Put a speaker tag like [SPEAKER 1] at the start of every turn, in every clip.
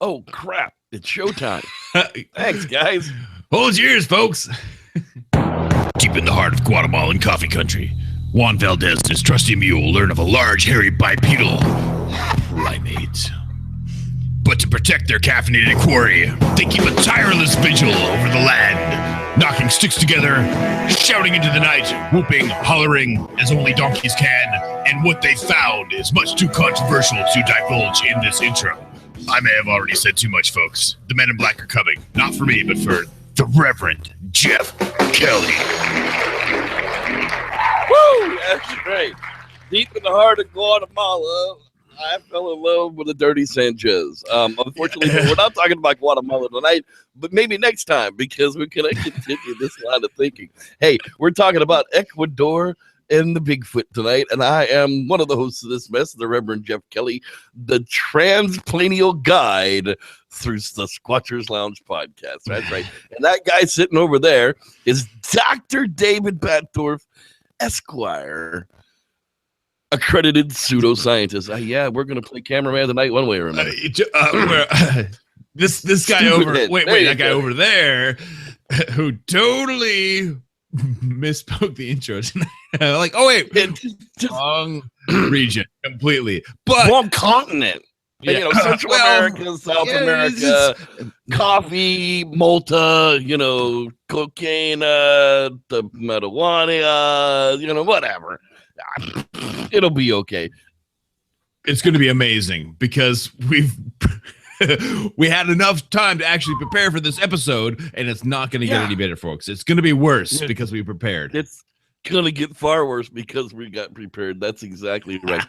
[SPEAKER 1] Oh, crap. It's showtime. Thanks, guys.
[SPEAKER 2] Hold your ears, folks. Deep in the heart of Guatemalan coffee country, Juan Valdez and his trusty mule learn of a large, hairy bipedal primate. But to protect their caffeinated quarry, they keep a tireless vigil over the land, knocking sticks together, shouting into the night, whooping, hollering as only donkeys can, and what they found is much too controversial to divulge in this intro. I may have already said too much, folks. The men in black are coming, not for me, but for the Reverend Jeff Kelly.
[SPEAKER 1] Woo! That's great. Deep in the heart of Guatemala, I fell in love with a dirty Sanchez. Unfortunately, we're not talking about Guatemala tonight, but maybe next time, because we're going to continue this line of thinking. Hey, we're talking about Ecuador and the Bigfoot tonight, and I am one of the hosts of this mess, the Reverend Jeff Kelly, the transplanial guide through the Squatchers Lounge podcast. That's right. And that guy sitting over there is Dr. David Batdorf, Esquire, accredited pseudoscientist. Yeah, we're going to play cameraman tonight one way or another.
[SPEAKER 2] This guy over that guy over there who totally misspoke the intro tonight. Like, oh wait, wrong region completely, but
[SPEAKER 1] wrong continent.
[SPEAKER 2] Yeah.
[SPEAKER 1] You know, Central America, South America, coffee, Malta, you know, cocaine, the marijuana, you know, whatever. It'll be okay.
[SPEAKER 2] It's going to be amazing because we had enough time to actually prepare for this episode, and it's not going to get any better, folks. It's going to be worse because we prepared.
[SPEAKER 1] It's going to get far worse because we got prepared. That's exactly right.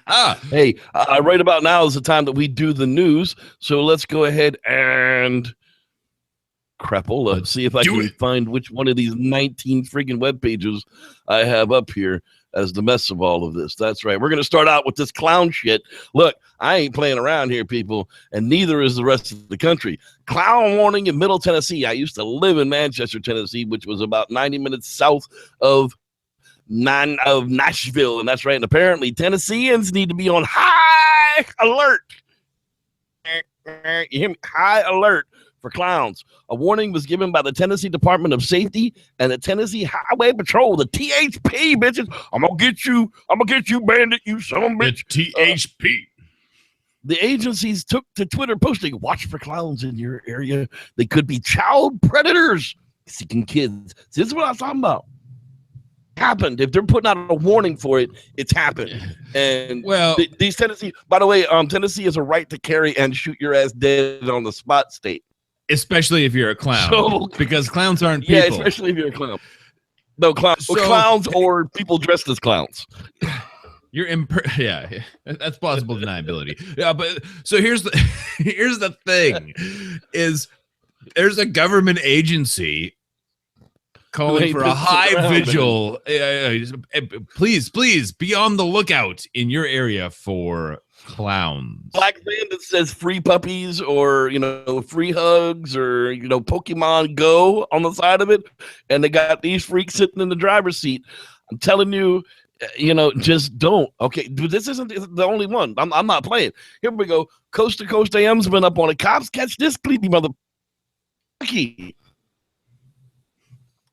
[SPEAKER 1] Hey, right about now is the time that we do the news, so let's go ahead and crapola. See if I can find which one of these 19 friggin' web pages I have up here as the mess of all of this. That's right. We're going to start out with this clown shit. Look, I ain't playing around here, people, and neither is the rest of the country. Clown warning in Middle Tennessee. I used to live in Manchester, Tennessee, which was about 90 minutes south of Nashville, and that's right. And apparently, Tennesseans need to be on high alert. You hear me? High alert for clowns. A warning was given by the Tennessee Department of Safety and the Tennessee Highway Patrol, the THP, bitches. I'm gonna get you, bandit, you son of a bitch.
[SPEAKER 2] The THP.
[SPEAKER 1] The agencies took to Twitter posting, watch for clowns in your area. They could be child predators seeking kids. See, this is what I was talking about. Happened. If they're putting out a warning for it, it's happened. And these Tennessee, by the way, Tennessee has a right to carry and shoot your ass dead on the spot state.
[SPEAKER 2] Especially if you're a clown, because clowns aren't people.
[SPEAKER 1] Yeah, especially if you're a clown. No, clowns or people dressed as clowns.
[SPEAKER 2] You're that's plausible deniability. Yeah, but so here's the thing: is there's a government agency calling for a high vigil. Please be on the lookout in your area for clowns. Black
[SPEAKER 1] Bandit says free puppies, or free hugs, or Pokemon Go on the side of it, and they got these freaks sitting in the driver's seat. I'm telling you, just don't. Okay, dude, this isn't the only one. I'm not playing. Here we go. Coast to Coast AM's been up on it. Cops catch this creepy mother.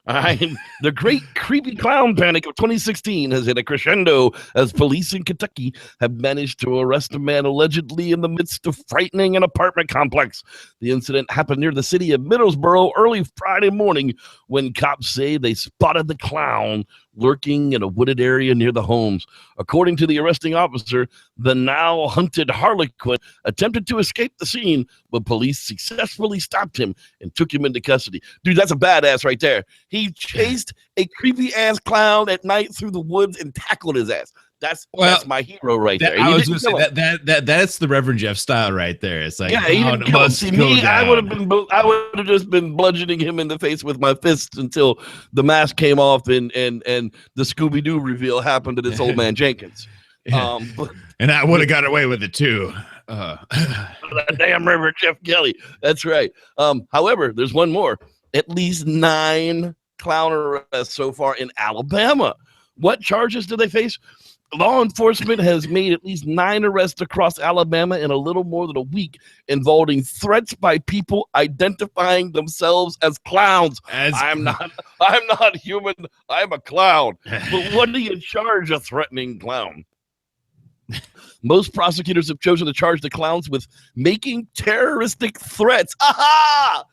[SPEAKER 1] All right. The great creepy clown panic of 2016 has hit a crescendo as police in Kentucky have managed to arrest a man allegedly in the midst of frightening an apartment complex. The incident happened near the city of Middlesboro early Friday morning when cops say they spotted the clown lurking in a wooded area near the homes. According to the arresting officer, the now hunted harlequin attempted to escape the scene, but police successfully stopped him and took him into custody. Dude, that's a badass right there. He chased a creepy ass clown at night through the woods and tackled his ass. That's my hero right there.
[SPEAKER 2] I was going to say that's the Reverend Jeff style right there. It's like,
[SPEAKER 1] he didn't kill him. See, me, I would have just been bludgeoning him in the face with my fists until the mask came off and the Scooby-Doo reveal happened to this old man Jenkins.
[SPEAKER 2] And I would have got away with it too.
[SPEAKER 1] That damn Reverend Jeff Kelly. That's right. However, there's one more. At least 9 clown arrests so far in Alabama. What charges do they face? Law enforcement has made at least 9 arrests across Alabama in a little more than a week involving threats by people identifying themselves as clowns. I'm not human. I'm a clown. But what do you charge a threatening clown? Most prosecutors have chosen to charge the clowns with making terroristic threats. Aha!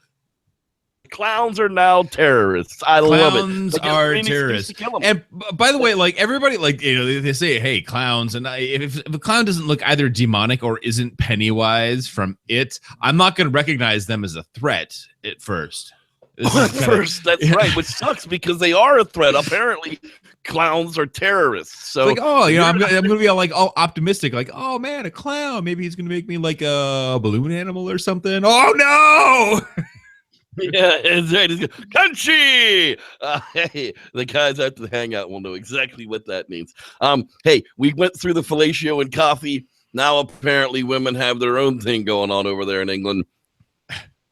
[SPEAKER 1] Clowns are now terrorists. I love it.
[SPEAKER 2] Clowns are terrorists. And by the way, like everybody, like, you know, they say, "Hey, clowns," and if a clown doesn't look either demonic or isn't Pennywise from It, I'm not going to recognize them as a threat at first.
[SPEAKER 1] That's right, which sucks because they are a threat. Apparently, clowns are terrorists. So,
[SPEAKER 2] it's like, oh, you know, I'm gonna be all optimistic, like, oh man, a clown. Maybe he's gonna make me like a balloon animal or something. Oh no.
[SPEAKER 1] Yeah, it's right. Country. Hey, the guys at the hangout will know exactly what that means. Hey, we went through the fellatio and coffee. Now apparently women have their own thing going on over there in England.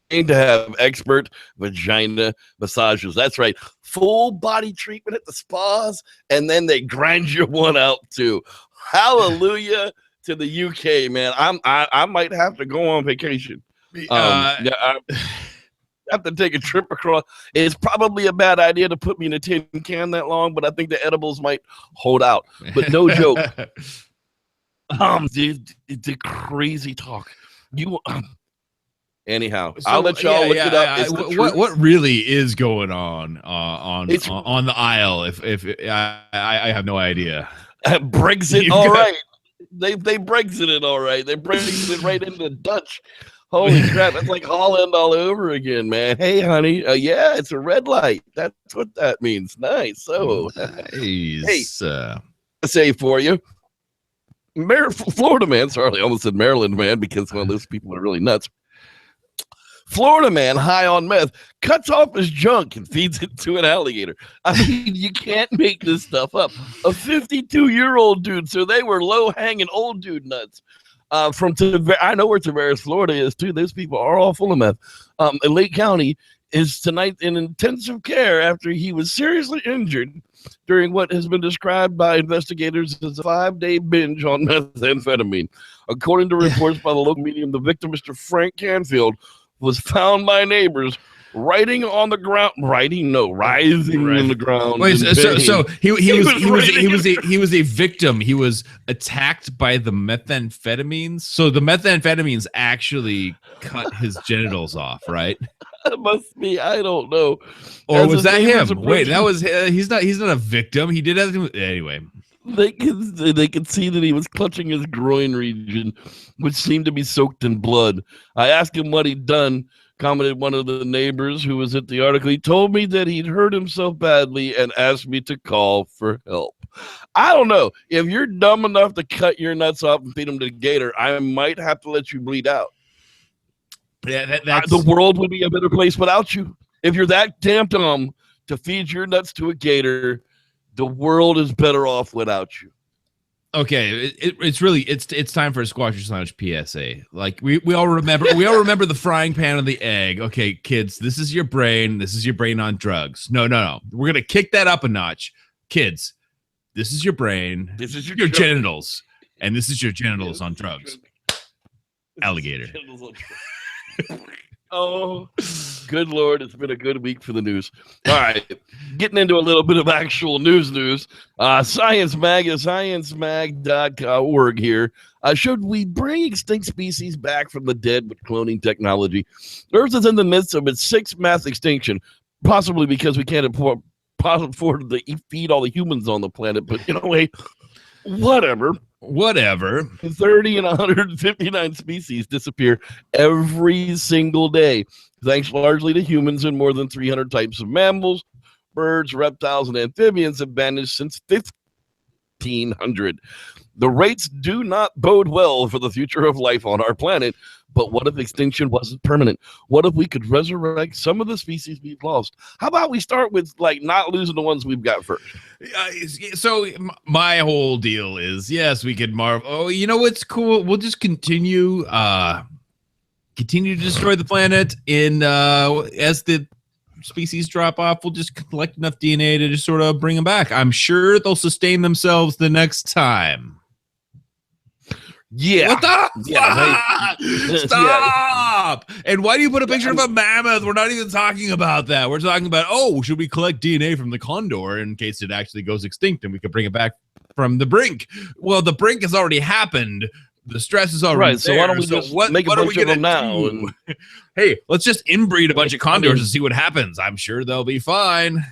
[SPEAKER 1] To have expert vagina massages. That's right. Full body treatment at the spas, and then they grind you one out too. Hallelujah to the UK, man. I might have to go on vacation. I have to take a trip across. It's probably a bad idea to put me in a tin can that long, but I think the edibles might hold out. But no joke. Dude, the crazy talk. Anyhow, so, I'll let y'all look it up.
[SPEAKER 2] What really is going on the aisle? If I have no idea.
[SPEAKER 1] Brexit, all right. They Brexited, all right. They Brexited right into Dutch. Holy crap! It's like Holland all over again, man. Hey, honey, yeah, it's a red light. That's what that means. Nice. So,
[SPEAKER 2] nice.
[SPEAKER 1] Hey, say for you, Florida man. Sorry, I almost said Maryland man because one of those people are really nuts. Florida man, high on meth, cuts off his junk and feeds it to an alligator. I mean, you can't make this stuff up. A 52-year-old dude, so they were low-hanging old dude nuts. From I know where Tavares, Florida is, too. Those people are all full of meth. In Lake County is tonight in intensive care after he was seriously injured during what has been described by investigators as a 5-day binge on methamphetamine. According to reports by the local medium, the victim, Mr. Frank Canfield, was found by neighbors rising on the ground.
[SPEAKER 2] Wait, so he was a victim. He was attacked by the methamphetamines. So the methamphetamines actually cut his genitals off, right?
[SPEAKER 1] It must be. I don't know.
[SPEAKER 2] Or was that him? Wait, that was he's not a victim. He did everything anyway.
[SPEAKER 1] They could see that he was clutching his groin region, which seemed to be soaked in blood. I asked him what he'd done, commented one of the neighbors who was at the article. He told me that he'd hurt himself badly and asked me to call for help. I don't know. If you're dumb enough to cut your nuts off and feed them to the gator, I might have to let you bleed out.
[SPEAKER 2] Yeah,
[SPEAKER 1] the world would be a better place without you. If you're that damn dumb to feed your nuts to a gator, the world is better off without you.
[SPEAKER 2] Okay, it's time for a Squash Your Sandwich PSA. Like we all remember the frying pan and the egg. Okay, kids, this is your brain. This is your brain on drugs. No. We're gonna kick that up a notch. Kids, this is your brain. This is your genitals, and this is your genitals on drugs. Alligator.
[SPEAKER 1] Oh, good Lord. It's been a good week for the news. All right. Getting into a little bit of actual news. Sciencemag.org here showed we bring extinct species back from the dead with cloning technology. Earth is in the midst of its 6th mass extinction, possibly because we can't afford to feed all the humans on the planet. But in a way, whatever. 30 and 159 species disappear every single day, thanks largely to humans, and more than 300 types of mammals, birds, reptiles, and amphibians have vanished since 1500. The rates do not bode well for the future of life on our planet. But what if extinction wasn't permanent? What if we could resurrect some of the species we've lost? How about we start with not losing the ones we've got first?
[SPEAKER 2] So my whole deal is, yes, we could marvel. Oh, you know what's cool? We'll just continue to destroy the planet as the
[SPEAKER 3] species drop off, we'll just collect enough DNA to just sort of bring them back. I'm sure they'll sustain themselves the next time.
[SPEAKER 1] Yeah.
[SPEAKER 3] What the
[SPEAKER 1] Yeah,
[SPEAKER 3] Stop! And why do you put a picture of a mammoth? We're not even talking about that. We're talking about, oh, should we collect DNA from the condor in case it actually goes extinct and we can bring it back from the brink? Well, the brink has already happened. The stress is already
[SPEAKER 1] right. So why don't we just make a bunch of them now? And
[SPEAKER 3] hey, let's just inbreed a bunch of condors and see what happens. I'm sure they'll be fine.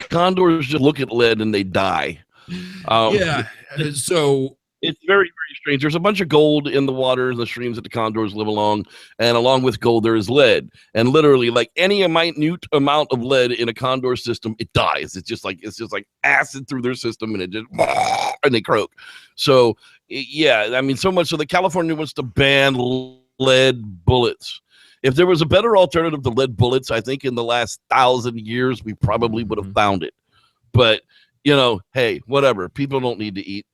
[SPEAKER 1] Condors just look at lead and they die.
[SPEAKER 3] Yeah. So
[SPEAKER 1] it's very, very strange. There's a bunch of gold in the water, the streams that the condors live along, and along with gold, there is lead. And literally, like any minute amount of lead in a condor system, it dies. It's just like acid through their system, and it just and they croak. So yeah, I mean, so much so that California wants to ban lead bullets. If there was a better alternative to lead bullets, I think in the last 1,000 years we probably would have found it. But hey, whatever. People don't need to eat.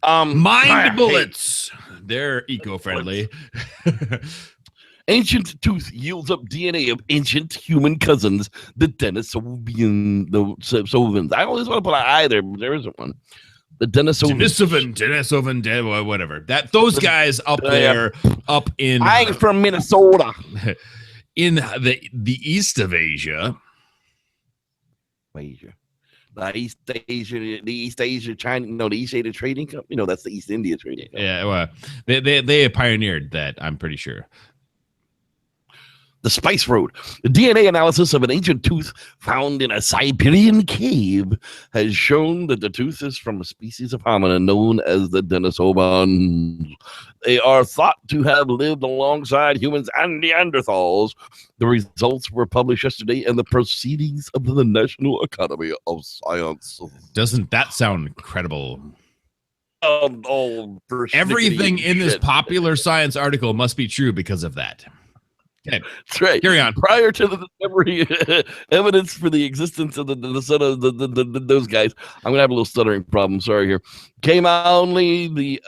[SPEAKER 3] Mind bullets. They're eco-friendly.
[SPEAKER 1] Ancient tooth yields up DNA of ancient human cousins, the Denisovans. I always want to put an I there, but there isn't one. The Denisovan,
[SPEAKER 3] whatever. Those guys up there, up in.
[SPEAKER 1] I'm from Minnesota.
[SPEAKER 3] In the east of Asia.
[SPEAKER 1] The East Asia China, the East Asia Trading Company. That's the East India Trading Company.
[SPEAKER 3] Yeah, well, they pioneered that, I'm pretty sure.
[SPEAKER 1] The Spice Road. The DNA analysis of an ancient tooth found in a Siberian cave has shown that the tooth is from a species of hominid known as the Denisovans. They are thought to have lived alongside humans and Neanderthals. The results were published yesterday in the Proceedings of the National Academy of Science.
[SPEAKER 3] Doesn't that sound incredible? Everything in this popular science article must be true because of that. Okay.
[SPEAKER 1] That's right.
[SPEAKER 3] Carry on.
[SPEAKER 1] Prior to the discovery, evidence for the existence of those guys. I'm gonna have a little stuttering problem. Sorry here. Came out only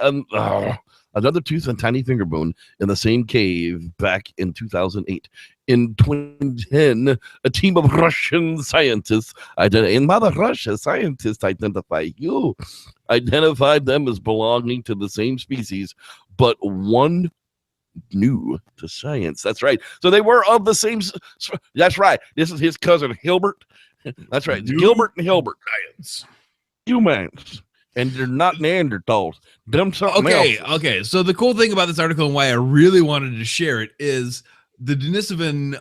[SPEAKER 1] another tooth and tiny finger bone in the same cave back in 2008. In 2010, a team of Russian scientists in Mother Russia, scientists identified them as belonging to the same species, but one new to science. That's right. So they were of the same. That's right. This is his cousin Hilbert. That's right. Gilbert and Hilbert. Science. Humans. And they're not Neanderthals. Them something else.
[SPEAKER 3] Okay. So the cool thing about this article and why I really wanted to share it is the Denisovan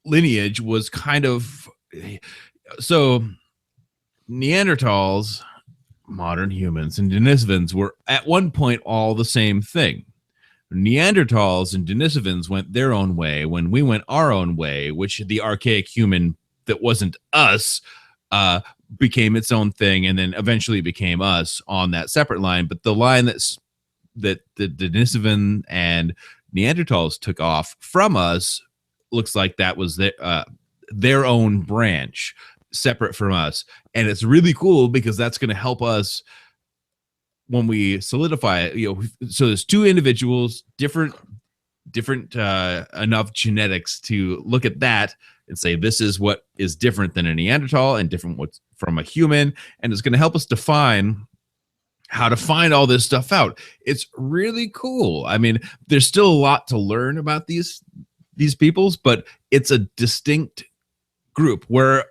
[SPEAKER 3] lineage was kind of so Neanderthals, modern humans, and Denisovans were at one point all the same thing. Neanderthals and Denisovans went their own way when we went our own way, which the archaic human that wasn't us became its own thing and then eventually became us on that separate line. But the line that the Denisovan and Neanderthals took off from us looks like that was their own branch separate from us. And it's really cool because that's going to help us when we solidify it, so there's two individuals, different enough genetics to look at that and say, this is what is different than a Neanderthal and different what's from a human. And it's going to help us define how to find all this stuff out. It's really cool. I mean, there's still a lot to learn about these peoples, but it's a distinct group where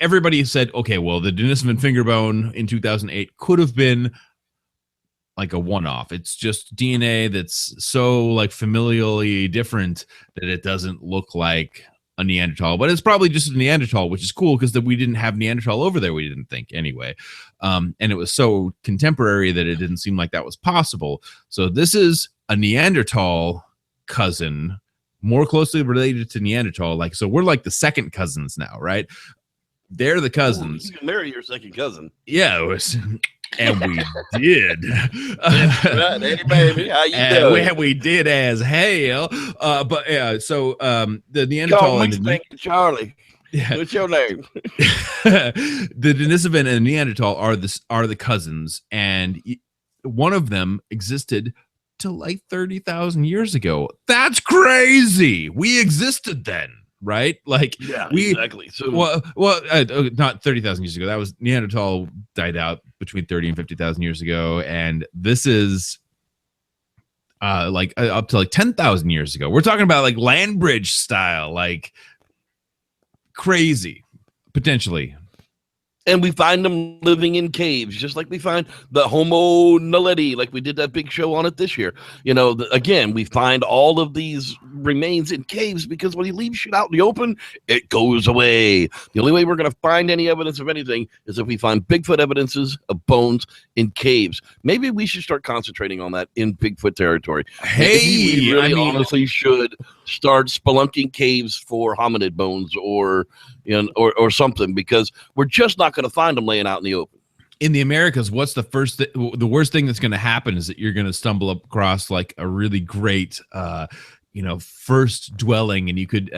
[SPEAKER 3] everybody said, okay, well, the Denisovan fingerbone in 2008 could have been like a one-off. It's just DNA that's so like familially different that it doesn't look like a Neanderthal, but it's probably just a Neanderthal, which is cool because we didn't have Neanderthal over there. We didn't think anyway. And it was so contemporary that it didn't seem like that was possible. So this is a Neanderthal cousin, more closely related to Neanderthal. Like, so we're like the second cousins now, right? They're the cousins.
[SPEAKER 1] You can marry your second cousin.
[SPEAKER 3] Yeah, it was. And we did.
[SPEAKER 1] Right. Hey, baby, how you doing?
[SPEAKER 3] We did as hell. But yeah, so the Neanderthal
[SPEAKER 1] and Charlie. Yeah. What's your name?
[SPEAKER 3] The Denisovan and Neanderthal are the cousins, and one of them existed till like 30,000 years ago. That's crazy. We existed then. right? Like
[SPEAKER 1] Yeah,
[SPEAKER 3] we
[SPEAKER 1] exactly. So
[SPEAKER 3] not 30,000 years ago. That was Neanderthal died out between 30 and 50,000 years ago, and this is up to like 10,000 years ago. We're talking about like land bridge style, like crazy, potentially.
[SPEAKER 1] and we find them living in caves, just like we find the Homo naledi, like we did that big show on it this year. You know, again, we find all of these remains in caves because when you leave shit out in the open, it goes away. The only way we're going to find any evidence of anything is if we find Bigfoot evidences of bones in caves. Maybe we should start concentrating on that in Bigfoot territory.
[SPEAKER 3] Hey,
[SPEAKER 1] we really honestly should start spelunking caves for hominid bones or something, because we're just not going to find them laying out in the open.
[SPEAKER 3] In the Americas, what's the worst thing that's going to happen is that you're going to stumble across like a really great, first dwelling, and you could,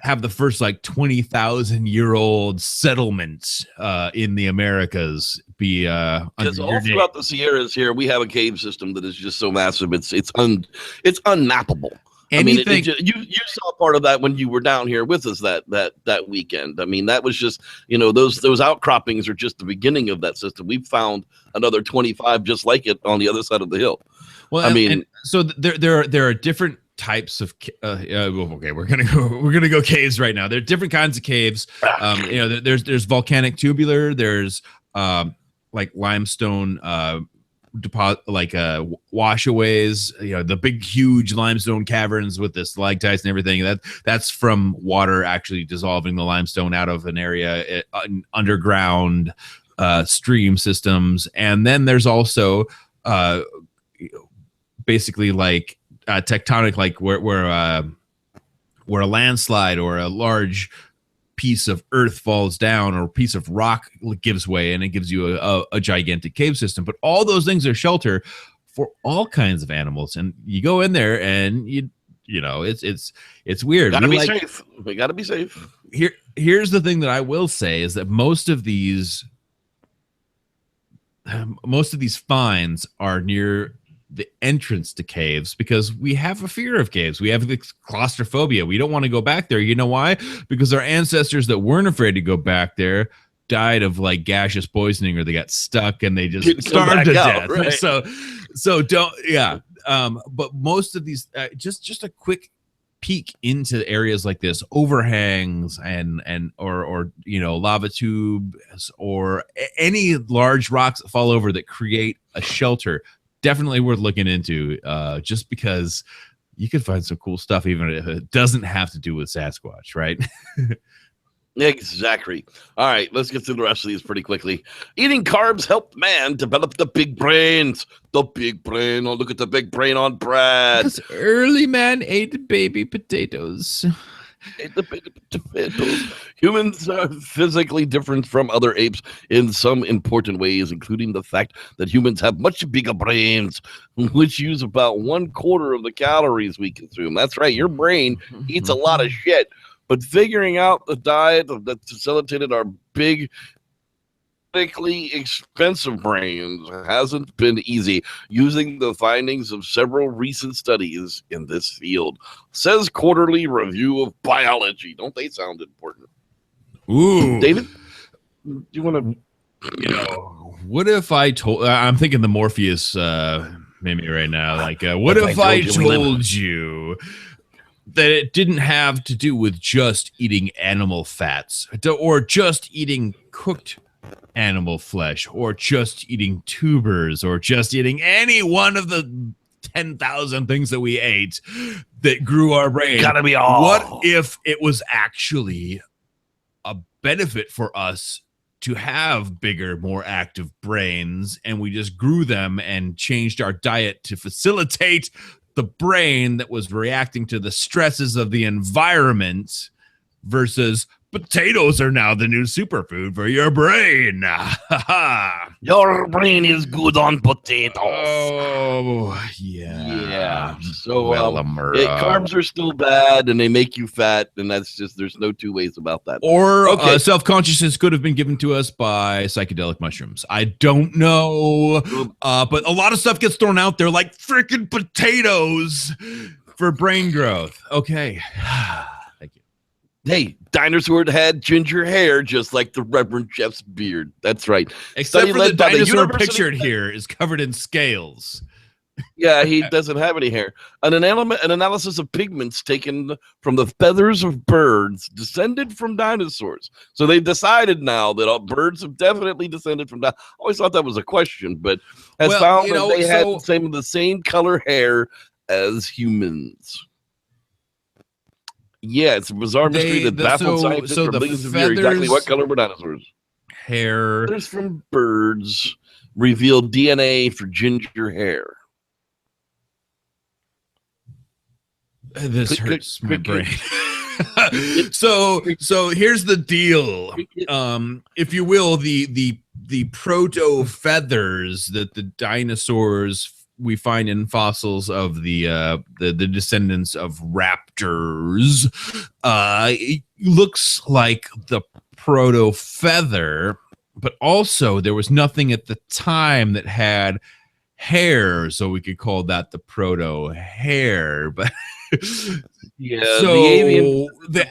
[SPEAKER 3] have the first like 20,000-year-old settlement in the Americas be
[SPEAKER 1] because all throughout the Sierras here, we have a cave system that is just so massive, it's unmappable.
[SPEAKER 3] Anything,
[SPEAKER 1] you saw part of that when you were down here with us that weekend. I mean, that was just, those outcroppings are just the beginning of that system. We've found another 25 just like it on the other side of the hill.
[SPEAKER 3] Well, so there are different types of okay, we're gonna go caves right now. There are different kinds of caves. There's volcanic tubular, there's like limestone deposit, like washaways, the big huge limestone caverns with the stalactites and everything. That's from water actually dissolving the limestone out of an area, underground stream systems. And then there's also basically like tectonic, like where a landslide or a large piece of earth falls down or a piece of rock gives way, and it gives you a gigantic cave system. But all those things are shelter for all kinds of animals, and you go in there and it's weird.
[SPEAKER 1] Safe. We gotta be safe.
[SPEAKER 3] Here's the thing that I will say is that most of these finds are near the entrance to caves because we have a fear of caves. We have this claustrophobia. We don't want to go back there. You know why? Because our ancestors that weren't afraid to go back there died of like gaseous poisoning, or they got stuck and they just starved to death. Right? So don't, yeah. But most of these, just a quick peek into areas like this, overhangs or lava tubes or any large rocks that fall over that create a shelter. Definitely worth looking into, just because you could find some cool stuff, even if it doesn't have to do with Sasquatch, right?
[SPEAKER 1] Exactly. All right, let's get through the rest of these pretty quickly. Eating carbs helped man develop the big brains. The big brain. Oh, look at the big brain on Brad.
[SPEAKER 3] Because early man ate baby potatoes.
[SPEAKER 1] Humans are physically different from other apes in some important ways, including the fact that humans have much bigger brains, which use about 1/4 of the calories we consume. That's right, your brain eats a lot of shit. But figuring out the diet that facilitated our big, medically expensive brains hasn't been easy, using the findings of several recent studies in this field, says Quarterly Review of Biology. Don't they sound important?
[SPEAKER 3] Ooh,
[SPEAKER 1] David, do you want to?
[SPEAKER 3] What if I told? I'm thinking the Morpheus meme right now. Like, what if I told you that it didn't have to do with just eating animal fats, or just eating cooked animal flesh, or just eating tubers, or just eating any one of the 10,000 things that we ate that grew our brain?
[SPEAKER 1] Gotta be all.
[SPEAKER 3] What if it was actually a benefit for us to have bigger, more active brains, and we just grew them and changed our diet to facilitate the brain that was reacting to the stresses of the environment, versus potatoes are now the new superfood for your brain.
[SPEAKER 1] Your brain is good on potatoes.
[SPEAKER 3] Oh, yeah.
[SPEAKER 1] So carbs are still bad, and they make you fat, and that's just, there's no two ways about that.
[SPEAKER 3] Or self-consciousness could have been given to us by psychedelic mushrooms. I don't know, but a lot of stuff gets thrown out there, like freaking potatoes. for brain growth. Okay. Thank you.
[SPEAKER 1] Hey, dinosaur had ginger hair, just like the Reverend Jeff's beard. That's right.
[SPEAKER 3] Except
[SPEAKER 1] Study
[SPEAKER 3] for the
[SPEAKER 1] led by the
[SPEAKER 3] dinosaur
[SPEAKER 1] University-
[SPEAKER 3] pictured here is covered in scales.
[SPEAKER 1] Yeah, he doesn't have any hair. An analysis of pigments taken from the feathers of birds descended from dinosaurs. So they've decided now that all birds have definitely descended from dinosaurs. I always thought that was a question, but has found that they had the same color hair as humans. Yeah, it's a bizarre mystery that baffled scientists for millions of years. Exactly what color were dinosaurs?
[SPEAKER 3] Hair.
[SPEAKER 1] Feathers from birds reveal DNA for ginger hair.
[SPEAKER 3] This hurts my brain. So here's the deal. If you will, the proto feathers that the dinosaurs we find in fossils of the descendants of raptors, it looks like the proto feather, but also there was nothing at the time that had hair, so we could call that the proto hair. But
[SPEAKER 1] yeah,
[SPEAKER 3] so
[SPEAKER 1] the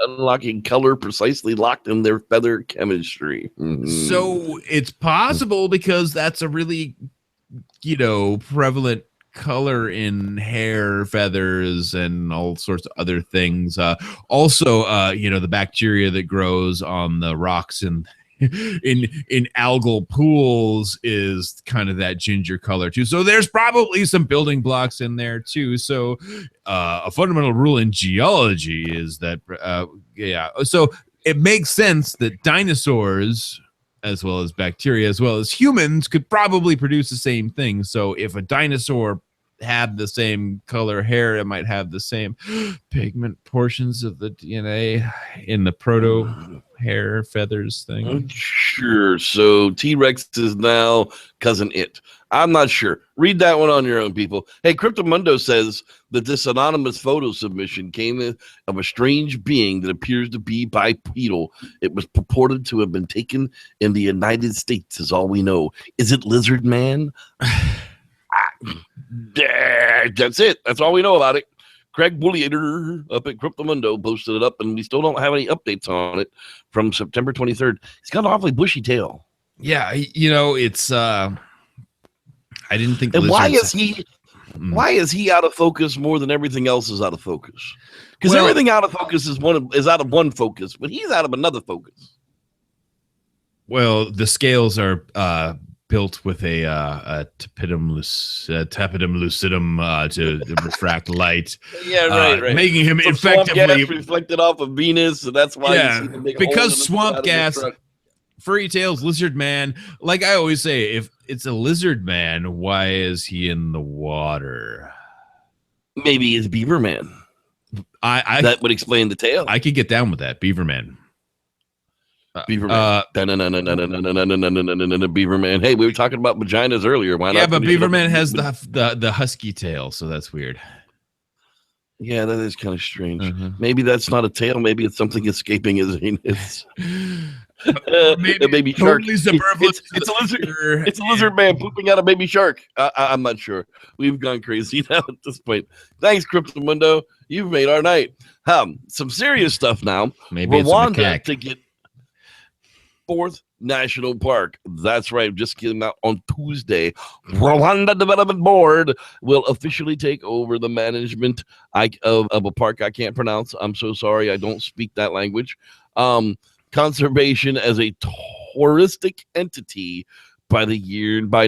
[SPEAKER 1] unlocking color precisely locked in their feather chemistry.
[SPEAKER 3] So it's possible because that's a really prevalent color in hair, feathers, and all sorts of other things. Also, the bacteria that grows on the rocks in algal pools is kind of that ginger color too. So there's probably some building blocks in there too. So a fundamental rule in geology is that so it makes sense that dinosaurs, as well as bacteria, as well as humans, could probably produce the same thing. So if a dinosaur had the same color hair, it might have the same pigment portions of the DNA in the proto hair feathers thing.
[SPEAKER 1] Sure. So T-Rex is now cousin it. I'm not sure. Read that one on your own, people. Hey, Cryptomundo says that this anonymous photo submission came of a strange being that appears to be bipedal. It was purported to have been taken in the United States, is all we know. Is it Lizard Man? That's it. That's all we know about it. Craig Bulliator up at Cryptomundo posted it up, and we still don't have any updates on it from September 23rd. He's got an awfully bushy tail.
[SPEAKER 3] Yeah, it's I didn't think.
[SPEAKER 1] And why is he out of focus more than everything else is out of focus? Because everything out of focus is out of one focus, but he's out of another focus.
[SPEAKER 3] Well, the scales are built with a tapetum lucidum to refract light.
[SPEAKER 1] Yeah, right.
[SPEAKER 3] Making him
[SPEAKER 1] Some
[SPEAKER 3] effectively
[SPEAKER 1] swamp gas reflected off of Venus, so that's why.
[SPEAKER 3] Yeah,
[SPEAKER 1] you see the big
[SPEAKER 3] because
[SPEAKER 1] hole
[SPEAKER 3] swamp gas. Furry tails, lizard man. Like I always say, if it's a lizard man, why is he in the water?
[SPEAKER 1] Maybe it's Beaver Man. That would explain the tail.
[SPEAKER 3] I could get down with that, Beaver Man.
[SPEAKER 1] Beaver Man. Beaver Man. Hey, we were talking about vaginas earlier. Why not?
[SPEAKER 3] Yeah, but Beaver Man has the husky tail, so that's weird.
[SPEAKER 1] Yeah, that is kind of strange. Maybe that's not a tail. Maybe it's something escaping his anus.
[SPEAKER 3] Maybe
[SPEAKER 1] a baby shark.
[SPEAKER 3] Totally
[SPEAKER 1] It's a lizard man pooping out a baby shark. I'm not sure. We've gone crazy now at this point. Thanks, Cryptomundo. You've made our night. Some serious stuff now.
[SPEAKER 3] Maybe
[SPEAKER 1] Rwanda to get 4th National Park. That's right. Just came out on Tuesday. Rwanda Development Board will officially take over the management of a park I can't pronounce. I'm so sorry. I don't speak that language. Conservation as a touristic entity by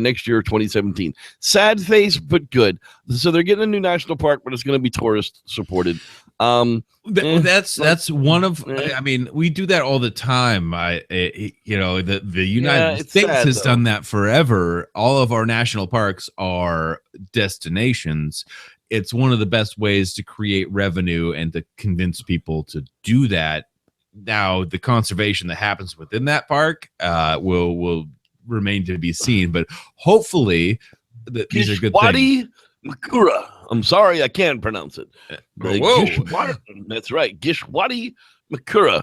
[SPEAKER 1] next year, 2017. Sad face, but good. So they're getting a new national park, but it's going to be tourist supported.
[SPEAKER 3] That's one of. I mean, we do that all the time. The United States has done that forever. All of our national parks are destinations. It's one of the best ways to create revenue and to convince people to do that. Now, the conservation that happens within that park will remain to be seen, but hopefully these are good things.
[SPEAKER 1] Makura. I'm sorry, I can't pronounce it.
[SPEAKER 3] Whoa.
[SPEAKER 1] That's right. Gishwati Makura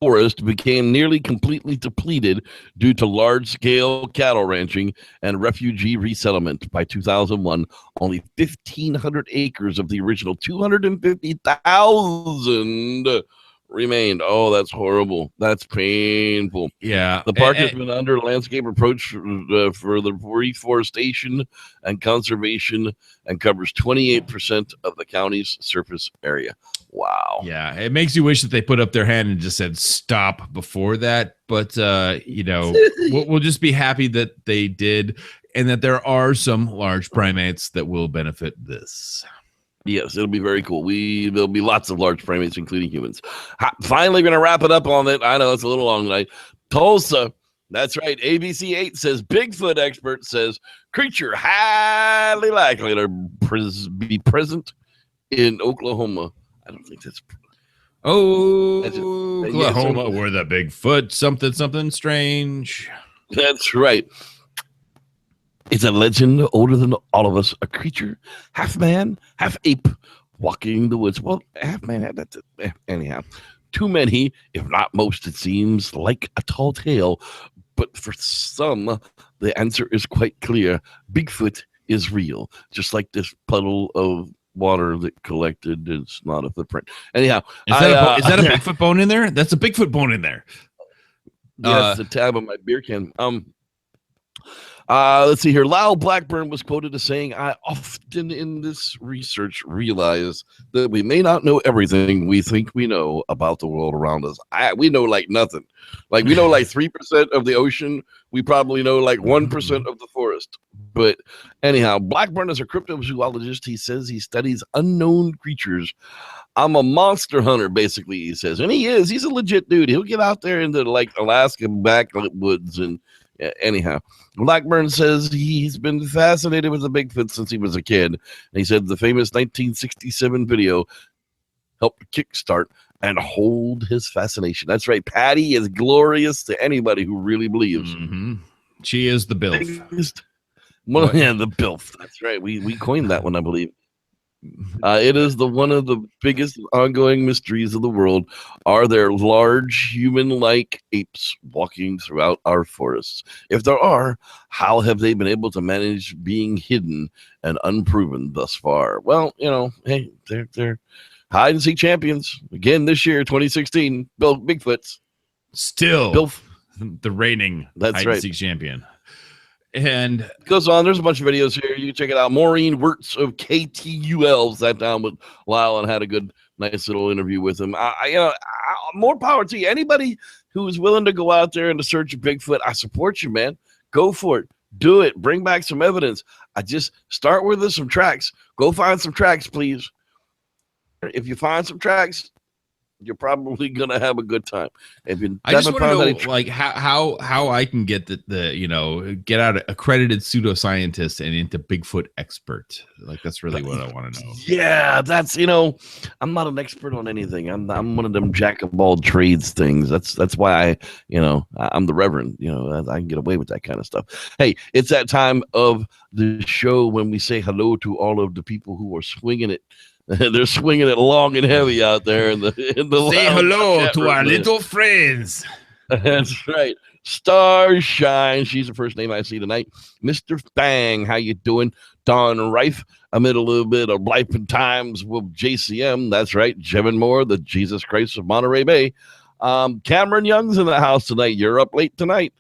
[SPEAKER 1] forest became nearly completely depleted due to large-scale cattle ranching and refugee resettlement. By 2001, only 1,500 acres of the original 250,000 remained. Oh, that's horrible. That's painful.
[SPEAKER 3] Yeah.
[SPEAKER 1] The park has been under landscape approach for the reforestation and conservation and covers 28% of the county's surface area. Wow.
[SPEAKER 3] Yeah, it makes you wish that they put up their hand and just said stop before that. But we'll just be happy that they did, and that there are some large primates that will benefit this.
[SPEAKER 1] Yes, it'll be very cool. There'll be lots of large primates, including humans. Finally, going to wrap it up on it. I know it's a little long tonight. Tulsa. That's right. ABC 8 says Bigfoot expert says creature highly likely to be present in Oklahoma. I don't think that's.
[SPEAKER 3] Oklahoma, where the Bigfoot something strange.
[SPEAKER 1] That's right. It's a legend older than all of us. A creature, half man, half ape, walking the woods. Well, half man, that's it. Anyhow. Too many, if not most, it seems like a tall tale. But for some, the answer is quite clear. Bigfoot is real. Just like this puddle of water that collected is not a footprint. Anyhow.
[SPEAKER 3] Is that a Bigfoot bone in there? That's a Bigfoot bone in there.
[SPEAKER 1] Yes, the tab of my beer can. Let's see here. Lyle Blackburn was quoted as saying, I often in this research realize that we may not know everything we think we know about the world around us. We know like nothing. Like we know like 3% of the ocean. We probably know like 1% of the forest. But anyhow, Blackburn is a cryptozoologist. He says he studies unknown creatures. I'm a monster hunter, basically, he says. And he is. He's a legit dude. He'll get out there into like Alaska backwoods and anyhow, Blackburn says he's been fascinated with the Bigfoot since he was a kid. And he said the famous 1967 video helped kickstart and hold his fascination. That's right. Patty is glorious to anybody who really believes.
[SPEAKER 3] Mm-hmm. She is the bilf.
[SPEAKER 1] The bilf. That's right. We coined that one, I believe. It is one of the biggest ongoing mysteries of the world. Are there large human-like apes walking throughout our forests? If there are, how have they been able to manage being hidden and unproven thus far? Well, hey, they're hide and seek champions again this year, 2016. Bigfoots
[SPEAKER 3] still the reigning hide and seek champion. And
[SPEAKER 1] it goes on. There's a bunch of videos here. You can check it out. Maureen Wirtz of KTUL sat down with Lyle and had a nice little interview with him. More power to you. Anybody who is willing to go out there in the search of Bigfoot, I support you, man. Go for it. Do it. Bring back some evidence. I just start with some tracks. Go find some tracks, please. If you find some tracks, you're probably gonna have a good time. If you
[SPEAKER 3] I just want to know, like how I can get get out of accredited pseudoscientist and into Bigfoot expert. Like that's really what I want to know.
[SPEAKER 1] Yeah, that's I'm not an expert on anything. I'm one of them jack of all trades things. That's why I'm the Reverend. I can get away with that kind of stuff. Hey, it's that time of the show when we say hello to all of the people who are swinging it. They're swinging it long and heavy out there in the
[SPEAKER 3] say hello to our little friends.
[SPEAKER 1] That's right. Starshine, she's the first name I see tonight. Mr. Fang, how you doing? Don Rife, amid a little bit of life and times with JCM. That's right. Jevin Moore, the Jesus Christ of Monterey Bay. Cameron Young's in the house tonight. You're up late tonight.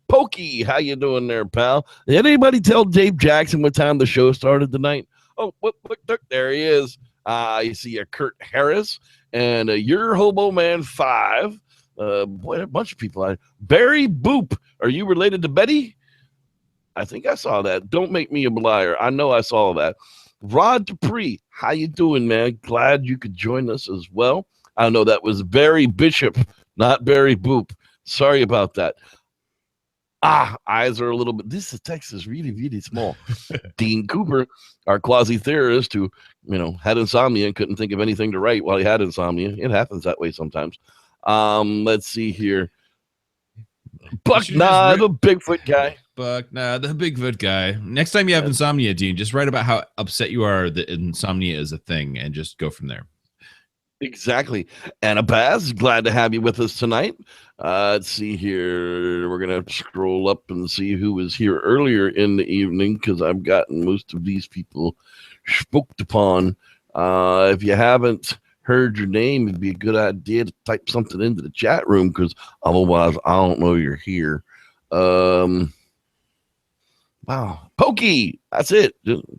[SPEAKER 1] Pokey, how you doing there, pal? Did anybody tell Dave Jackson what time the show started tonight? Oh, look, there he is. You see a Kurt Harris and Your Hobo Man 5. Boy, a bunch of people. Barry Boop. Are you related to Betty? I think I saw that. Don't make me a liar. I know I saw that. Rod Dupree. How you doing, man? Glad you could join us as well. I know that was Barry Bishop, not Barry Boop. Sorry about that. Eyes are a little bit. This text is really, really small. Dean Cooper, our quasi-theorist who, had insomnia and couldn't think of anything to write while he had insomnia. It happens that way sometimes. Let's see here. Buck Nah, the Bigfoot guy.
[SPEAKER 3] Buck Nah, the Bigfoot guy. Next time you have insomnia, Dean, just write about how upset you are that insomnia is a thing and just go from there.
[SPEAKER 1] Exactly. Anna Baz, glad to have you with us tonight. Let's see here. We're going to scroll up and see who was here earlier in the evening because I've gotten most of these people spoke upon. If you haven't heard your name, it'd be a good idea to type something into the chat room because otherwise I don't know you're here. Wow. Pokey. That's it.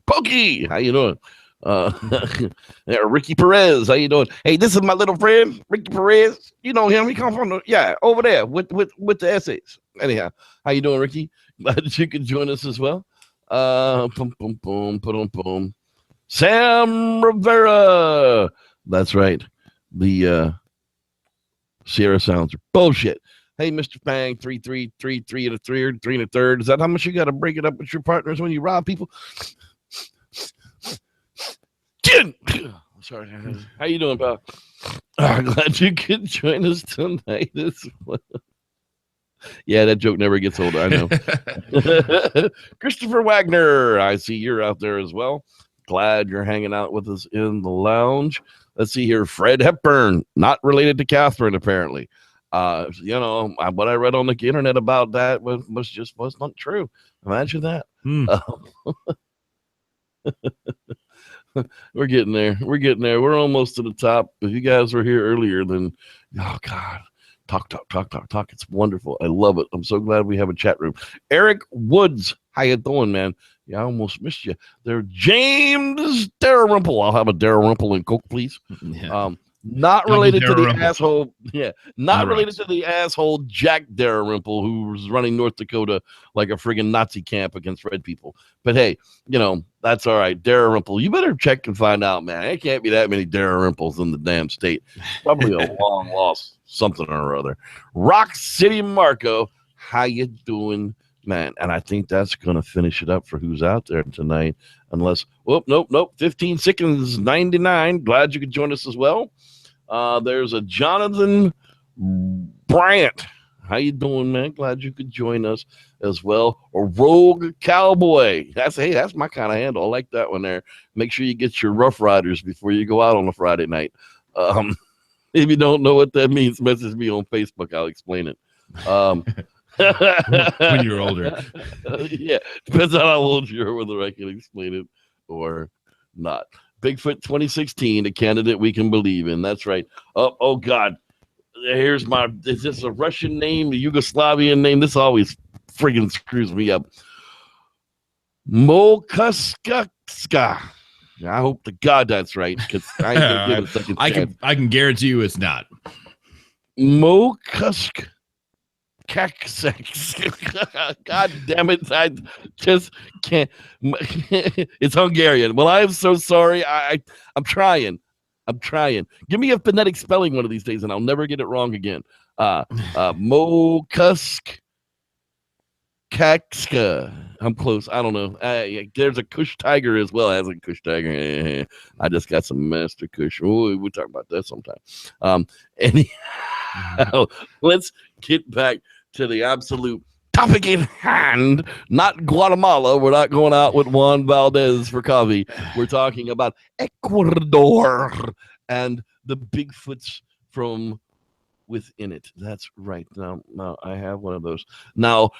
[SPEAKER 1] Pokey. How you doing? Yeah, Ricky Perez, how you doing? Hey, this is my little friend, Ricky Perez. You know him. He comes from over there with the essays. Anyhow, how you doing, Ricky? Glad that you could join us as well. Boom, boom, boom, boom, boom. Sam Rivera. That's right. The Sierra Sounds are bullshit. Hey, Mr. Fang, 3 and a 3 and a third. Is that how much you got to break it up with your partners when you rob people? Sorry. How you doing, pal? Glad you could join us tonight as well. Yeah, that joke never gets old. I know. Christopher Wagner, I see you're out there as well. Glad you're hanging out with us in the lounge. Let's see here. Fred Hepburn, not related to Catherine, apparently. What I read on the internet about that was not true. Imagine that. We're getting there. We're almost to the top. If you guys were here earlier, then oh god, talk. It's wonderful. I love it. I'm so glad we have a chat room. Eric Woods, how you doing, man? Yeah, I almost missed you there. James Dalrymple. I'll have a Dalrymple and Coke, please.
[SPEAKER 3] Yeah.
[SPEAKER 1] Not related to the asshole. Yeah, not related to the asshole Jack Dalrymple who's running North Dakota like a friggin' Nazi camp against red people. But hey, that's all right. Dalrymple, you better check and find out, man. There can't be that many Dalrymples in the damn state. Probably a long lost something or other. Rock City Marco, how you doing, man? And I think that's gonna finish it up for who's out there tonight. Unless, nope. 15 seconds, 99. Glad you could join us as well. There's a Jonathan Bryant. How you doing, man? Glad you could join us as well. Or Rogue Cowboy. That's my kind of handle. I like that one there. Make sure you get your Rough Riders before you go out on a Friday night. If you don't know what that means, message me on Facebook. I'll explain it.
[SPEAKER 3] When you're older.
[SPEAKER 1] Yeah, depends on how old you are, whether I can explain it or not. Bigfoot 2016, a candidate we can believe in. That's right. Oh God. Is this a Russian name, a Yugoslavian name? This always friggin' screws me up. Mokuskska. I hope to God that's right, because I ain't gonna give it a second chance.
[SPEAKER 3] I can guarantee you it's not.
[SPEAKER 1] Mokusk. God damn it. I just can't. It's Hungarian. Well, I'm so sorry. I'm trying. Give me a phonetic spelling one of these days and I'll never get it wrong again. Mokusk Kakska. I'm close. I don't know. There's a Kush Tiger as well as a Kush Tiger. I just got some Master Kush. Oh, we'll talk about that sometime. Anyhow, let's get back to the absolute topic at hand. Not Guatemala. We're not going out with Juan Valdez for coffee. We're talking about Ecuador and the Bigfoots from within it. That's right. Now I have one of those. Now,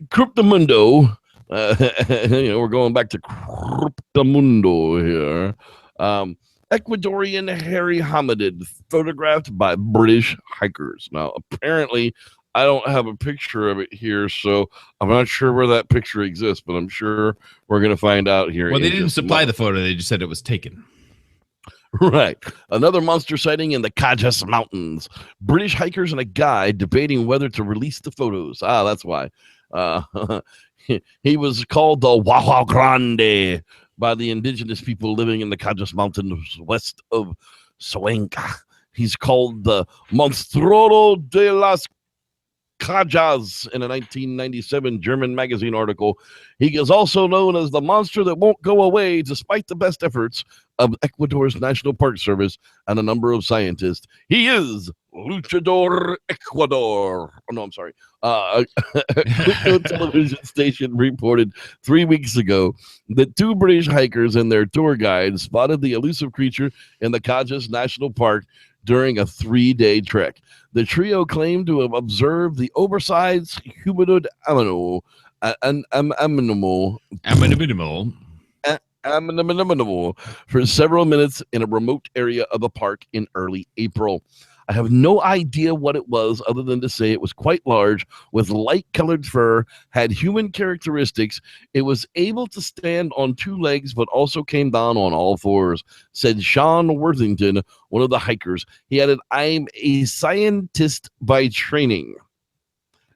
[SPEAKER 1] Cryptomundo. We're going back to Cryptomundo here. Ecuadorian hairy hominid photographed by British hikers. Now, apparently, I don't have a picture of it here, so I'm not sure where that picture exists, but I'm sure we're going to find out here.
[SPEAKER 3] Well, they didn't supply the photo. They just said it was taken.
[SPEAKER 1] Right. Another monster sighting in the Cajas Mountains. British hikers and a guide debating whether to release the photos. That's why. He was called the Waha Grande by the indigenous people living in the Cajas Mountains west of Cuenca. He's called the Monstruo de las Cajas in a 1997 German magazine article. He is also known as the monster that won't go away despite the best efforts of Ecuador's National Park Service and a number of scientists. He is Luchador, Ecuador. Oh, no, I'm sorry. A crypto television station reported 3 weeks ago that 2 British hikers and their tour guide spotted the elusive creature in the Cajas National Park during a 3-day trek. The trio claimed to have observed the oversized humanoid animal for several minutes in a remote area of the park in early April. I have no idea what it was other than to say it was quite large with light-colored fur, had human characteristics. It was able to stand on 2 legs but also came down on all 4s, said Sean Worthington, one of the hikers. He added, I'm a scientist by training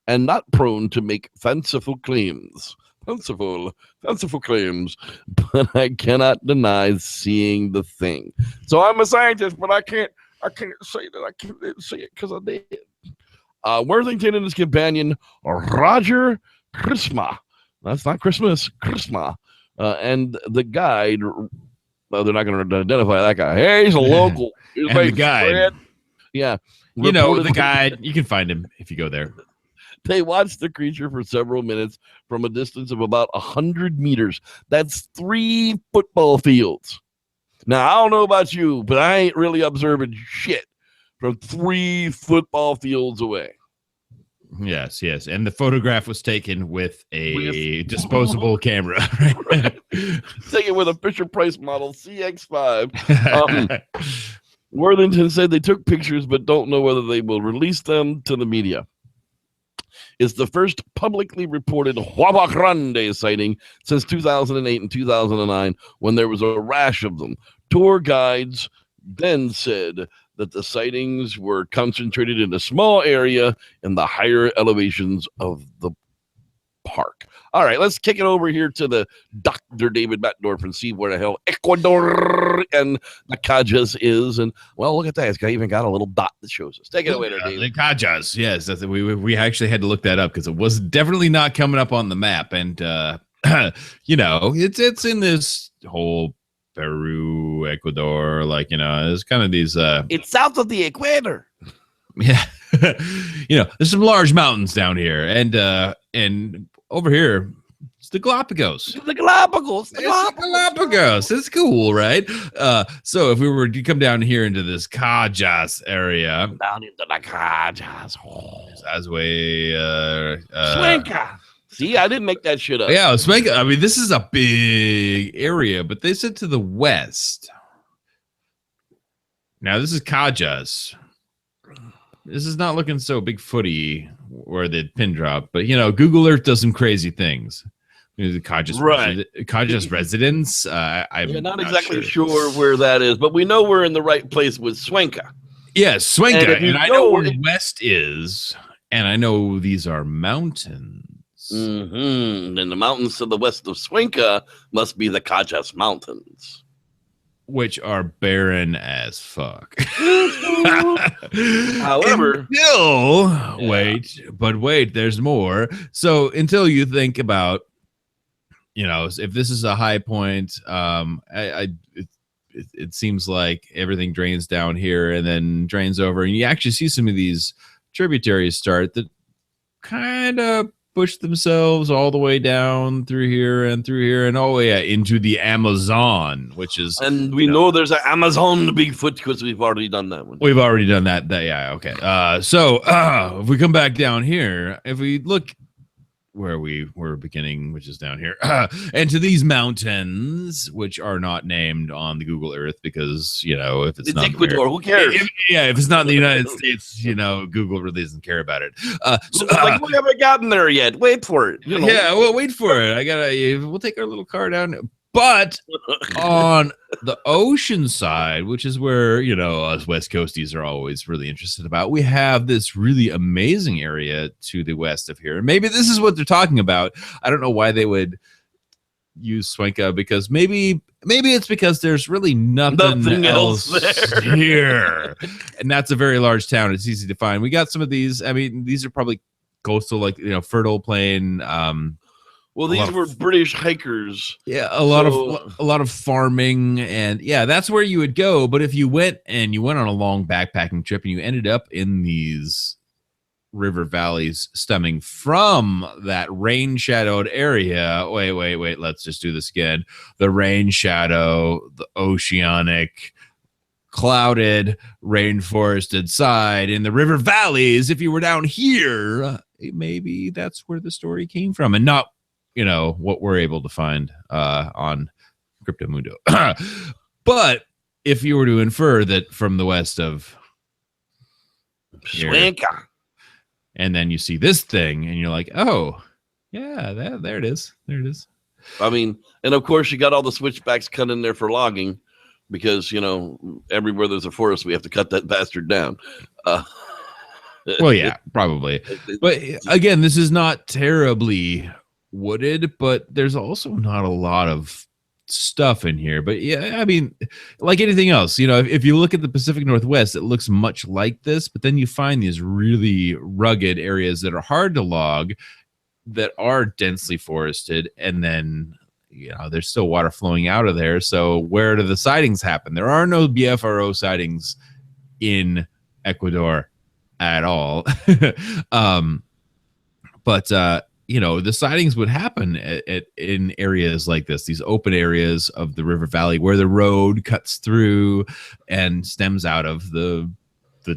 [SPEAKER 1] and not prone to make fanciful claims. Fanciful claims, but I cannot deny seeing the thing. So I'm a scientist, but I can't say that I can't say it because I did. Worthington and his companion, Roger Chrisma. That's not Christmas, Chrisma. And the guide, well, they're not going to identify that guy. Hey, he's a local. He's
[SPEAKER 3] And the guide.
[SPEAKER 1] Fred. Yeah.
[SPEAKER 3] You know, the
[SPEAKER 1] Reportedly-
[SPEAKER 3] guide, you can find him if you go there.
[SPEAKER 1] They watched the creature for several minutes from a distance of about 100 meters. That's 3 football fields. Now, I don't know about you, but I ain't really observing shit from 3 football fields away.
[SPEAKER 3] Yes. And the photograph was taken with a disposable camera. Right?
[SPEAKER 1] Taken with a Fisher-Price model CX-5. Worthington said they took pictures but don't know whether they will release them to the media. It's the first publicly reported Huava Grande sighting since 2008 and 2009 when there was a rash of them. Tour guides then said that the sightings were concentrated in a small area in the higher elevations of the park. All right, let's kick it over here to the Dr. David Batdorf and see where the hell Ecuador and the Cajas is. And, well, look at that. It's even got a little dot that shows us. Take it away there, David.
[SPEAKER 3] The Cajas, yes. We actually had to look that up because it was definitely not coming up on the map. And, you know, it's in this whole Peru, Ecuador, like, you know, it's kind of these...
[SPEAKER 1] It's south of the equator.
[SPEAKER 3] Yeah. You know, there's some large mountains down here. And over here, it's the Galapagos.
[SPEAKER 1] The Galapagos.
[SPEAKER 3] It's cool, right? So if we were to come down here into this Cajas area,
[SPEAKER 1] Down into the Cajas. Cuenca. See, I didn't make that shit up.
[SPEAKER 3] Yeah, Cuenca. I mean, this is a big area, but they said to the west. Now, this is Cajas. This is not looking so Bigfooty where the pin drop, but you know, Google Earth does some crazy things. The Cajas residence. I'm
[SPEAKER 1] not exactly sure where that is, but we know we're in the right place with Cuenca.
[SPEAKER 3] Yes, Cuenca,
[SPEAKER 1] And
[SPEAKER 3] I know where the west is, and I know these are mountains.
[SPEAKER 1] Mm-hmm. And the mountains to the west of Cuenca must be the Cajas Mountains,
[SPEAKER 3] which are barren as fuck.
[SPEAKER 1] However,
[SPEAKER 3] wait, there's more. So until you think about, you know, if this is a high point, it seems like everything drains down here and then drains over, and you actually see some of these tributaries start that kind of push themselves all the way down through here and all the way into the Amazon, which is,
[SPEAKER 1] and we know there's an Amazon Bigfoot because we've already done that one.
[SPEAKER 3] We've already done that. Yeah, okay. So if we come back down here, if we look where we were beginning, which is down here, and to these mountains, which are not named on the Google Earth because, you know, if it's not
[SPEAKER 1] Ecuador, who cares?
[SPEAKER 3] If it's not in the United States, you know, Google really doesn't care about it.
[SPEAKER 1] Like, we haven't gotten there yet. Wait for it. You know?
[SPEAKER 3] Yeah, well, wait for it. We'll take our little car down. But on the ocean side, which is where, you know, us West Coasties are always really interested about, we have this really amazing area to the west of here. And maybe this is what they're talking about. I don't know why they would use Cuenca, because maybe it's because there's really nothing else
[SPEAKER 1] there.
[SPEAKER 3] here. And that's a very large town. It's easy to find. We got some of these. I mean, these are probably coastal, like, you know, fertile plain,
[SPEAKER 1] Well,
[SPEAKER 3] a
[SPEAKER 1] these
[SPEAKER 3] lot of-
[SPEAKER 1] were British hikers.
[SPEAKER 3] Yeah, a lot of farming, and yeah, that's where you would go. But if you went on a long backpacking trip and you ended up in these river valleys stemming from that rain shadowed area, wait, let's just do this again. The rain shadow, the oceanic, clouded, rainforested side in the river valleys. If you were down here, maybe that's where the story came from, and not what we're able to find on Cryptomundo. But if you were to infer that from the west of here,
[SPEAKER 1] Swanka.
[SPEAKER 3] and then you see this thing and you're like, oh yeah, there it is.
[SPEAKER 1] I mean, and of course you got all the switchbacks cut in there for logging, because everywhere there's a forest, we have to cut that bastard down.
[SPEAKER 3] Well, yeah, probably. But again, this is not terribly wooded, but there's also not a lot of stuff in here. But yeah, I mean, like anything else, if you look at the Pacific Northwest, it looks much like this, but then you find these really rugged areas that are hard to log, that are densely forested, and then there's still water flowing out of there. So where do the sightings happen? There are no BFRO sightings in Ecuador at all. But the sightings would happen in areas like this, these open areas of the river valley where the road cuts through and stems out of the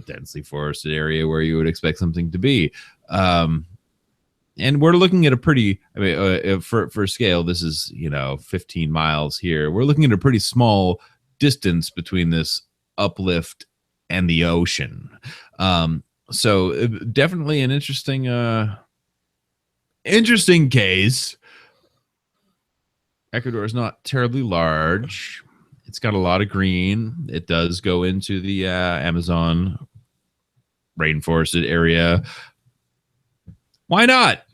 [SPEAKER 3] densely forested area where you would expect something to be. And we're looking at a pretty, for scale, this is 15 miles here. We're looking at a pretty small distance between this uplift and the ocean. So definitely an interesting case. Ecuador is not terribly large. It's got a lot of green. It does go into the Amazon rainforested area. Why not?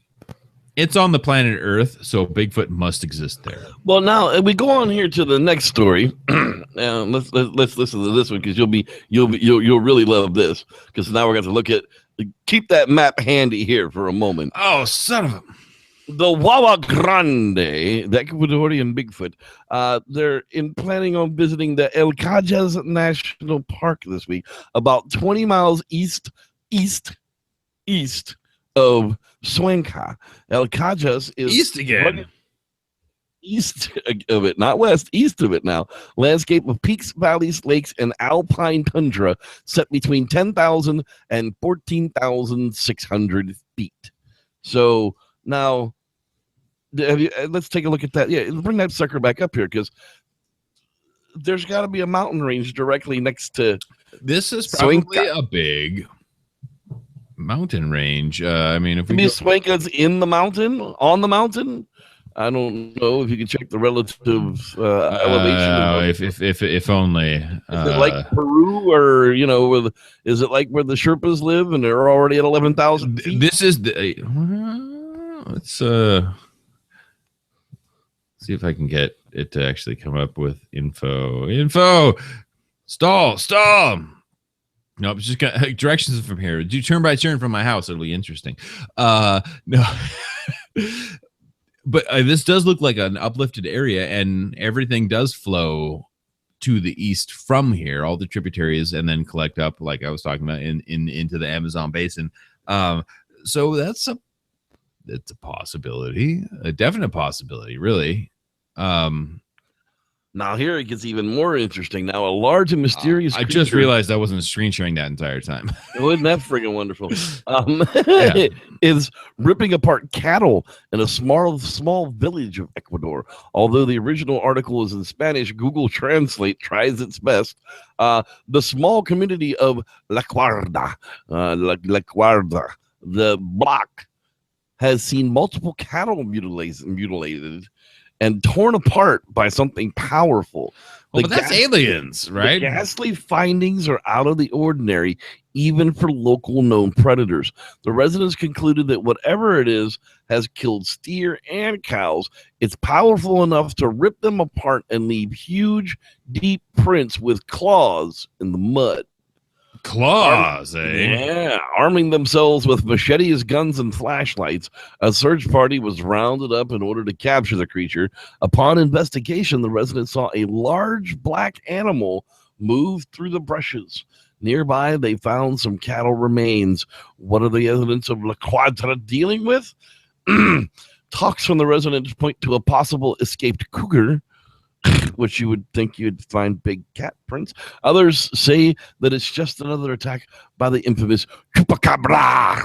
[SPEAKER 3] It's on the planet Earth, so Bigfoot must exist there.
[SPEAKER 1] Well, now we go on here to the next story. Let's listen to this one, because you'll really love this, because now we're going to look at. Keep that map handy here for a moment.
[SPEAKER 3] Oh, son of a!
[SPEAKER 1] The Wawa Grande, the Ecuadorian Bigfoot. They're planning on visiting the El Cajas National Park this week, about 20 miles east of Cuenca. El Cajas is
[SPEAKER 3] East again.
[SPEAKER 1] East of it, not west, east of it now. Landscape of peaks, valleys, lakes, and alpine tundra set between 10,000 and 14,600 feet. So now, let's take a look at that. Yeah, bring that sucker back up here, because there's got to be a mountain range directly next to.
[SPEAKER 3] This is probably a big mountain range. If we
[SPEAKER 1] Cuenca's in the mountain, on the mountain. I don't know if you can check the relative elevation.
[SPEAKER 3] If only.
[SPEAKER 1] Is it like Peru, or is it like where the Sherpas live and they're already at 11,000 feet?
[SPEAKER 3] This is the. Let's see if I can get it to actually come up with info. Stall. No, it's just got directions from here. Do turn by turn from my house. It'll be interesting. No. But this does look like an uplifted area, and everything does flow to the east from here, all the tributaries, and then collect up, like I was talking about, into the Amazon basin. So that's a possibility, a definite possibility, really.
[SPEAKER 1] Now here it gets even more interesting. Now a large and mysterious
[SPEAKER 3] I just realized I wasn't screen sharing that entire time.
[SPEAKER 1] Wasn't that friggin' wonderful? Is ripping apart cattle in a small village of Ecuador. Although the original article is in Spanish, Google Translate tries its best. The small community of La Guarda, the block, has seen multiple cattle mutilated and torn apart by something powerful.
[SPEAKER 3] Well, but that's aliens, right?
[SPEAKER 1] The ghastly findings are out of the ordinary, even for local known predators. The residents concluded that whatever it is has killed steer and cows. It's powerful enough to rip them apart and leave huge, deep prints with claws in the mud.
[SPEAKER 3] Claws, eh?
[SPEAKER 1] Yeah, arming themselves with machetes, guns, and flashlights, a search party was rounded up in order to capture the creature. Upon investigation, the residents saw a large black animal move through the brushes. Nearby, they found some cattle remains. What are the evidence of La Quadra dealing with? Talks from the residents point to a possible escaped cougar, which you would think you'd find big cat prints. Others say that it's just another attack by the infamous chupacabra.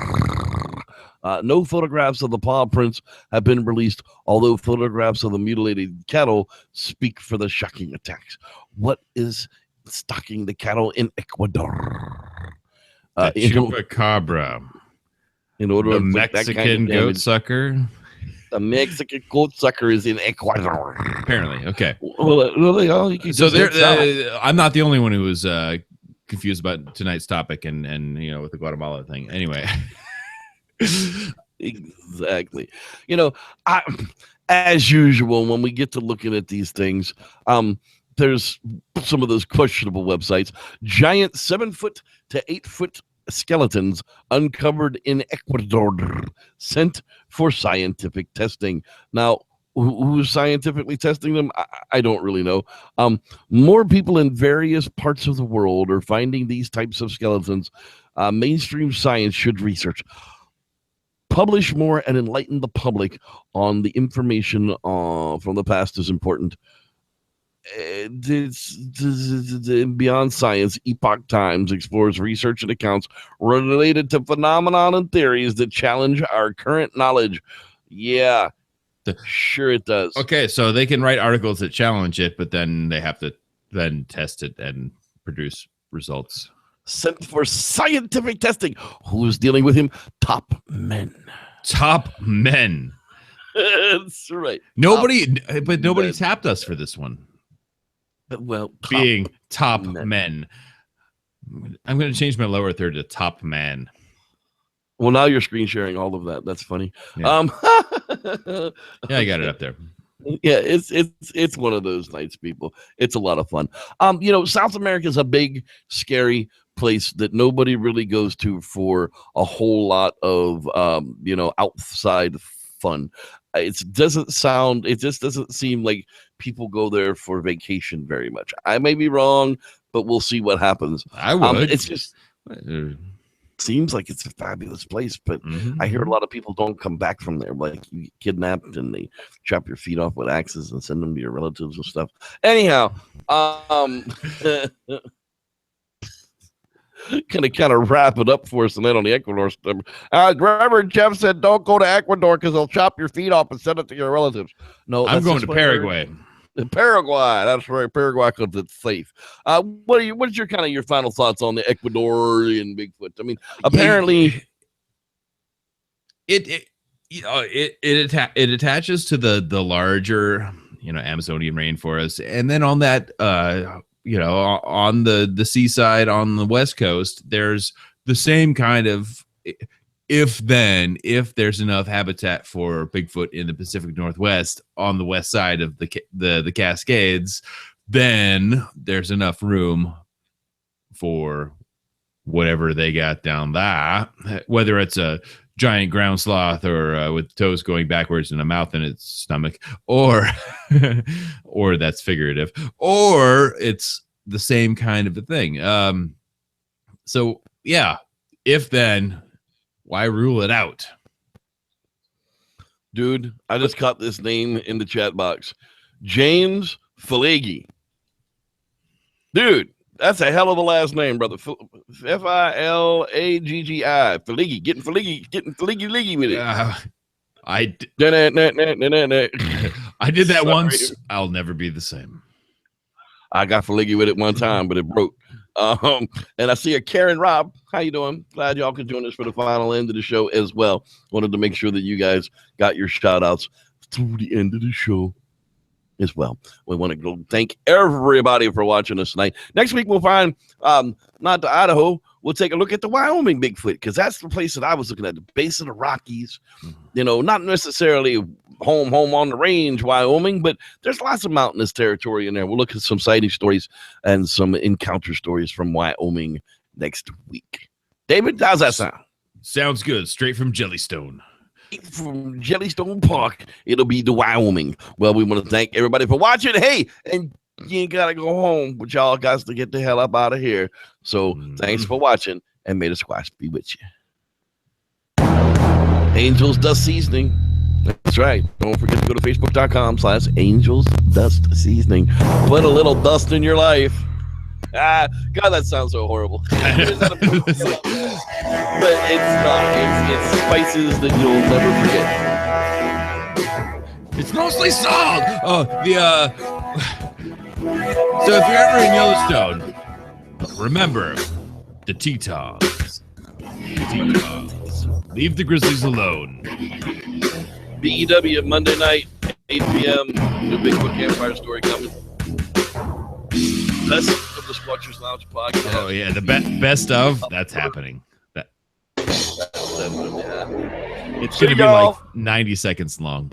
[SPEAKER 1] No photographs of the paw prints have been released, although photographs of the mutilated cattle speak for the shocking attacks. What is stalking the cattle in Ecuador?
[SPEAKER 3] The chupacabra.
[SPEAKER 1] In order
[SPEAKER 3] The
[SPEAKER 1] to inflict that
[SPEAKER 3] Mexican
[SPEAKER 1] kind of
[SPEAKER 3] goat
[SPEAKER 1] damage.
[SPEAKER 3] sucker.
[SPEAKER 1] The Mexican goat sucker is in Ecuador.
[SPEAKER 3] Apparently, okay.
[SPEAKER 1] Well, you can
[SPEAKER 3] So
[SPEAKER 1] just head south.
[SPEAKER 3] I'm not the only one who was confused about tonight's topic and with the Guatemala thing. Anyway,
[SPEAKER 1] Exactly. As usual, when we get to looking at these things, there's some of those questionable websites. Giant 7-foot to 8-foot skeletons uncovered in Ecuador, sent for scientific testing. Now, who's scientifically testing them? I don't really know. More people in various parts of the world are finding these types of skeletons. Mainstream science should research, publish more, and enlighten the public on the information from the past is important. It's Beyond Science, Epoch Times explores research and accounts related to phenomenon and theories that challenge our current knowledge. Yeah, sure it does.
[SPEAKER 3] okay, so they can write articles that challenge it, but then they have to then test it and produce results.
[SPEAKER 1] Sent for scientific testing. Who's dealing with him? Top men.
[SPEAKER 3] Top men.
[SPEAKER 1] That's right.
[SPEAKER 3] Nobody
[SPEAKER 1] men.
[SPEAKER 3] tapped us for this one.
[SPEAKER 1] Well,
[SPEAKER 3] Being top men. I'm going to change my lower third to top man.
[SPEAKER 1] Well, now you're screen sharing all of that. That's funny.
[SPEAKER 3] Yeah. Yeah, I got it up there.
[SPEAKER 1] Yeah, it's one of those nights, people. It's a lot of fun. South America is a big, scary place that nobody really goes to for a whole lot of outside fun. It just doesn't seem like people go there for vacation very much. I may be wrong, but we'll see what happens.
[SPEAKER 3] I would.
[SPEAKER 1] It's just seems like it's a fabulous place, but I hear a lot of people don't come back from there. Like, you get kidnapped and they chop your feet off with axes and send them to your relatives and stuff. Anyhow, gonna kind of wrap it up for us tonight on the Ecuador stuff. Reverend Jeff said, "Don't go to Ecuador because they'll chop your feet off and send it to your relatives." No,
[SPEAKER 3] I'm going to Paraguay.
[SPEAKER 1] Paraguay, that's right, Paraguay, because it's safe. What is your final thoughts on the Ecuadorian Bigfoot? I mean, apparently,
[SPEAKER 3] it attaches to the larger Amazonian rainforest, and then on that on the seaside on the west coast, there's the same kind of if there's enough habitat for Bigfoot in the Pacific Northwest on the west side of the Cascades, then there's enough room for whatever they got down there, whether it's a giant ground sloth or with toes going backwards and a mouth in its stomach, or or that's figurative, or it's the same kind of a thing. So yeah, if then, why rule it out?
[SPEAKER 1] Dude, I just caught this name in the chat box. James Filagi. Dude, that's a hell of a last name, brother. Filaggi. Filagi. Getting Filagi with it.
[SPEAKER 3] I did that once. I'll never be the same.
[SPEAKER 1] I got Filagi with it one time, but it broke. And I see a Karen Rob. How you doing? Glad y'all could join us for the final end of the show as well. Wanted to make sure that you guys got your shout outs through the end of the show as well. We want to go thank everybody for watching us tonight. Next week we'll find not the Idaho. We'll take a look at the Wyoming Bigfoot, because that's the place that I was looking at, the base of the Rockies. Not necessarily home on the range, Wyoming, but there's lots of mountainous territory in there. We'll look at some sighting stories and some encounter stories from Wyoming next week. David, how's that sound?
[SPEAKER 3] Sounds good. Straight from Jellystone.
[SPEAKER 1] From Jellystone Park, it'll be the Wyoming. Well, we want to thank everybody for watching. Hey, and you ain't gotta go home, but y'all got to get the hell up out of here. So thanks for watching, and may the squash be with you. Angels Dust Seasoning. That's right. Don't forget to go to facebook.com/Angels Dust Seasoning. Put a little dust in your life. God, that sounds so horrible. But it's not. It's spices that you'll never forget.
[SPEAKER 3] It's mostly salt. So if you're ever in Yellowstone, remember the Tetons. Leave the grizzlies alone.
[SPEAKER 1] BEW Monday night, 8 p.m. New Bigfoot Campfire Story coming. Best of the Squatchers Lounge podcast.
[SPEAKER 3] Oh yeah, the best of that's happening. It's gonna be like 90 seconds long.